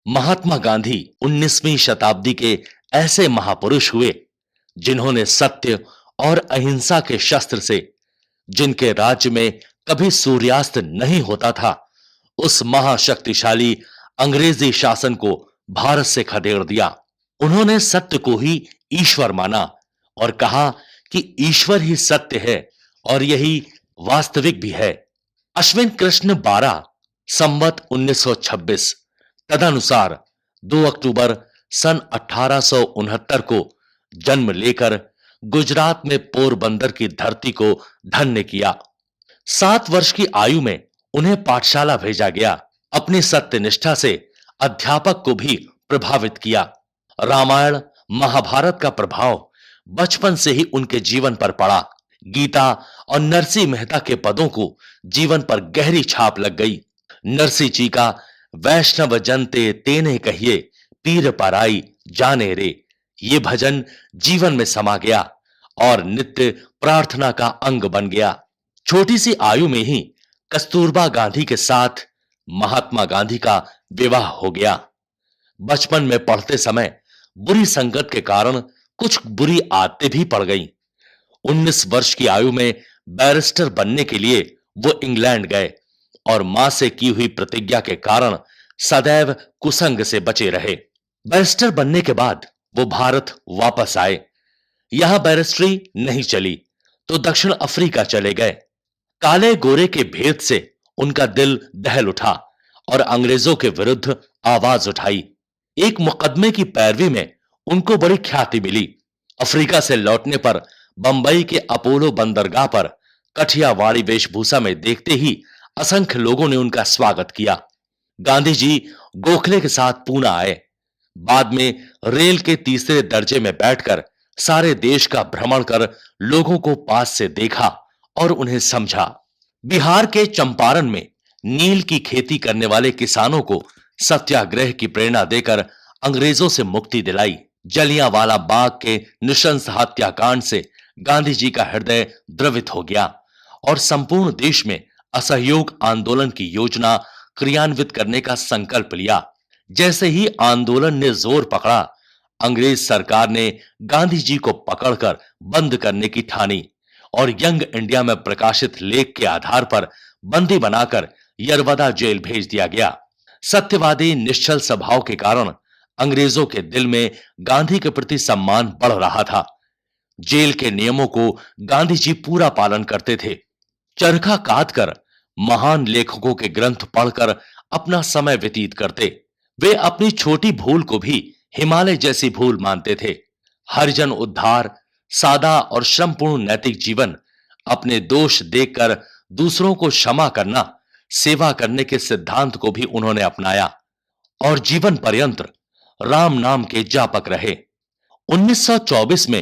महात्मा गांधी 19वीं शताब्दी के ऐसे महापुरुष हुए जिन्होंने सत्य और अहिंसा के शस्त्र से, जिनके राज्य में कभी सूर्यास्त नहीं होता था, उस महाशक्तिशाली अंग्रेजी शासन को भारत से खदेड़ दिया। उन्होंने सत्य को ही ईश्वर माना और कहा कि ईश्वर ही सत्य है और यही वास्तविक भी है। अश्विन कृष्ण 12 संवत 1926 तदनुसार 2 अक्टूबर सन 1869 को जन्म लेकर गुजरात में पोरबंदर की धरती को धन्य किया। 7 वर्ष की आयु में उन्हें पाठशाला भेजा गया। अपनी सत्यनिष्ठा से अध्यापक को भी प्रभावित किया। रामायण महाभारत का प्रभाव बचपन से ही उनके जीवन पर पड़ा। गीता और नरसिंह मेहता के पदों को जीवन पर गहरी छाप लग गई। नरसिंह जी का वैष्णव जनते तेने कहिए पीर पराई जाने रे, ये भजन जीवन में समा गया और नित्य प्रार्थना का अंग बन गया। छोटी सी आयु में ही कस्तूरबा गांधी के साथ महात्मा गांधी का विवाह हो गया। बचपन में पढ़ते समय बुरी संगत के कारण कुछ बुरी आदतें भी पड़ गईं। 19 वर्ष की आयु में बैरिस्टर बनने के लिए वो इंग्लैंड गए और मां से की हुई प्रतिज्ञा के कारण सदैव कुसंग से बचे रहे। बैरिस्टर बनने के बाद वो भारत वापस आए। यहां बैरिस्ट्री नहीं चली तो दक्षिण अफ्रीका चले गए। काले गोरे के भेद से उनका दिल दहल उठा और अंग्रेजों के विरुद्ध आवाज उठाई। एक मुकदमे की पैरवी में उनको बड़ी ख्याति मिली। अफ्रीका से लौटने पर बंबई के अपोलो बंदरगाह पर कठियावाड़ी वेशभूषा में देखते ही असंख्य लोगों ने उनका स्वागत किया। गांधी जी गोखले के साथ पूना आए। बाद में रेल के तीसरे दर्जे में बैठकर सारे देश का भ्रमण कर लोगों को पास से देखा और उन्हें समझा। बिहार के चंपारण में नील की खेती करने वाले किसानों को सत्याग्रह की प्रेरणा देकर अंग्रेजों से मुक्ति दिलाई। जलियांवाला बाग के नृशंस हत्याकांड से गांधी जी का हृदय द्रवित हो गया और संपूर्ण देश में असहयोग आंदोलन की योजना क्रियान्वित करने का संकल्प लिया। जैसे ही आंदोलन ने जोर पकड़ा, अंग्रेज सरकार ने गांधी जी को पकड़कर बंद करने की ठानी और यंग इंडिया में प्रकाशित लेख के आधार पर बंदी बनाकर यरवदा जेल भेज दिया गया। सत्यवादी निश्चल स्वभाव के कारण अंग्रेजों के दिल में गांधी के प्रति सम्मान बढ़ रहा था। जेल के नियमों को गांधी जी पूरा पालन करते थे। चरखा काटकर महान लेखकों के ग्रंथ पढ़कर अपना समय व्यतीत करते। वे अपनी छोटी भूल को भी हिमालय जैसी भूल मानते थे। हरिजन उद्धार, सादा और श्रमपूर्ण नैतिक जीवन, अपने दोष देखकर दूसरों को क्षमा करना, सेवा करने के सिद्धांत को भी उन्होंने अपनाया और जीवन पर्यंत राम नाम के जापक रहे। 1924 में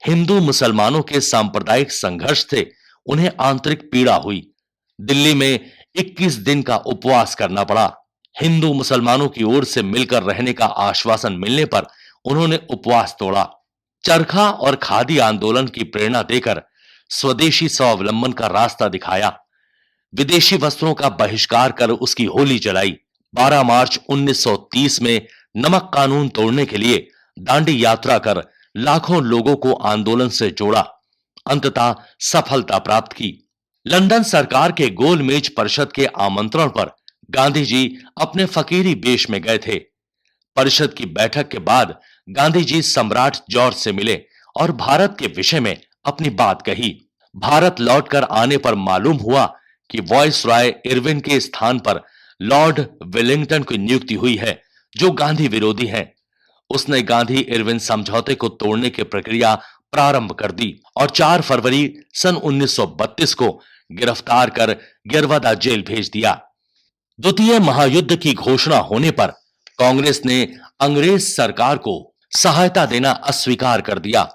हिंदू मुसलमानों के सांप्रदायिक संघर्ष से उन्हें आंतरिक पीड़ा हुई। दिल्ली में 21 दिन का उपवास करना पड़ा। हिंदू मुसलमानों की ओर से मिलकर रहने का आश्वासन मिलने पर उन्होंने उपवास तोड़ा। चरखा और खादी आंदोलन की प्रेरणा देकर स्वदेशी स्वावलंबन का रास्ता दिखाया। विदेशी वस्त्रों का बहिष्कार कर उसकी होली जलाई। 12 मार्च 1930 में नमक कानून तोड़ने के लिए दांडी यात्रा कर लाखों लोगों को आंदोलन से जोड़ा। अंततः सफलता प्राप्त की। लंदन सरकार के गोलमेज परिषद के आमंत्रण पर गांधी जी अपने फकीरी वेश में गए थे। परिषद की बैठक के बाद गांधी जी सम्राट जॉर्ज से मिले और भारत के विषय में अपनी बात कही। भारत लौटकर आने पर मालूम हुआ कि वॉइसरॉय इरविन के स्थान पर लॉर्ड वेलिंगटन की नियुक्ति हुई है, जो गांधी विरोधी हैं। उसने गांधी इरविन समझौते को तोड़ने की प्रक्रिया प्रारंभ कर दी और 4 फरवरी सन 1932 को गिरफ्तार कर यरवदा जेल भेज दिया। द्वितीय महायुद्ध की घोषणा होने पर कांग्रेस ने अंग्रेज सरकार को सहायता देना अस्वीकार कर दिया।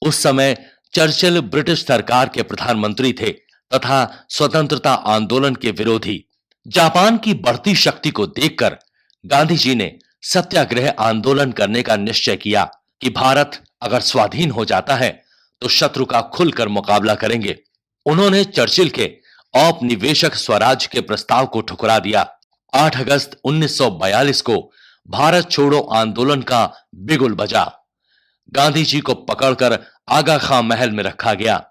उस समय चर्चिल ब्रिटिश सरकार के प्रधानमंत्री थे तथा स्वतंत्रता आंदोलन के विरोधी। जापान की बढ़ती शक्ति को देखकर गांधी जी ने सत्याग्रह आंदोलन करने का निश्चय किया कि भारत अगर स्वाधीन हो जाता है तो शत्रु का खुलकर मुकाबला करेंगे। उन्होंने चर्चिल के औपनिवेशिक स्वराज के प्रस्ताव को ठुकरा दिया। 8 अगस्त 1942 को भारत छोड़ो आंदोलन का बिगुल बजा। गांधी जी को पकड़कर आगा खां महल में रखा गया।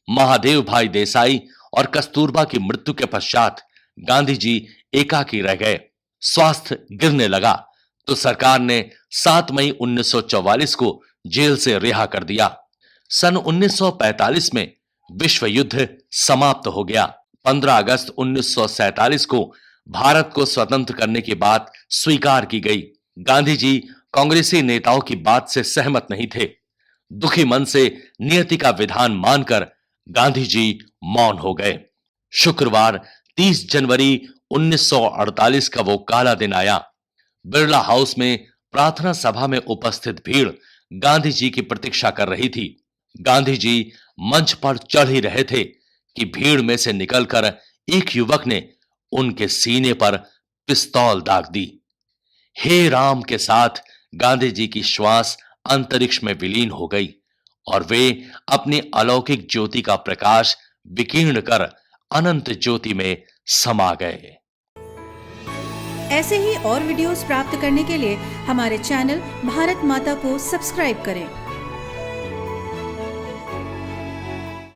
महादेव भाई देसाई और कस्तूरबा की मृत्यु के पश्चात गांधी जी एकाकी रह गए। स्वास्थ्य गिरने लगा तो सरकार ने 7 मई 1944 को जेल से रिहा कर दिया। सन 1945 में विश्व युद्ध समाप्त हो गया। 15 अगस्त 1947 को भारत को स्वतंत्र करने की बात स्वीकार की गई। गांधी जी कांग्रेसी नेताओं की बात से सहमत नहीं थे। दुखी मन से नियति का विधान मानकर गांधी जी मौन हो गए। शुक्रवार 30 जनवरी 1948 का वो काला दिन आया। बिरला हाउस में प्रार्थना सभा में उपस्थित भीड़ गांधी जी की प्रतीक्षा कर रही थी। गांधी जी मंच पर चढ़ ही रहे थे कि भीड़ में से निकलकर एक युवक ने उनके सीने पर पिस्तौल दाग दी। हे राम के साथ गांधी जी की श्वास अंतरिक्ष में विलीन हो गई और वे अपनी अलौकिक ज्योति का प्रकाश विकीर्ण कर अनंत ज्योति में समा गए। ऐसे ही और वीडियोस प्राप्त करने के लिए हमारे चैनल भारत माता को सब्सक्राइब करें।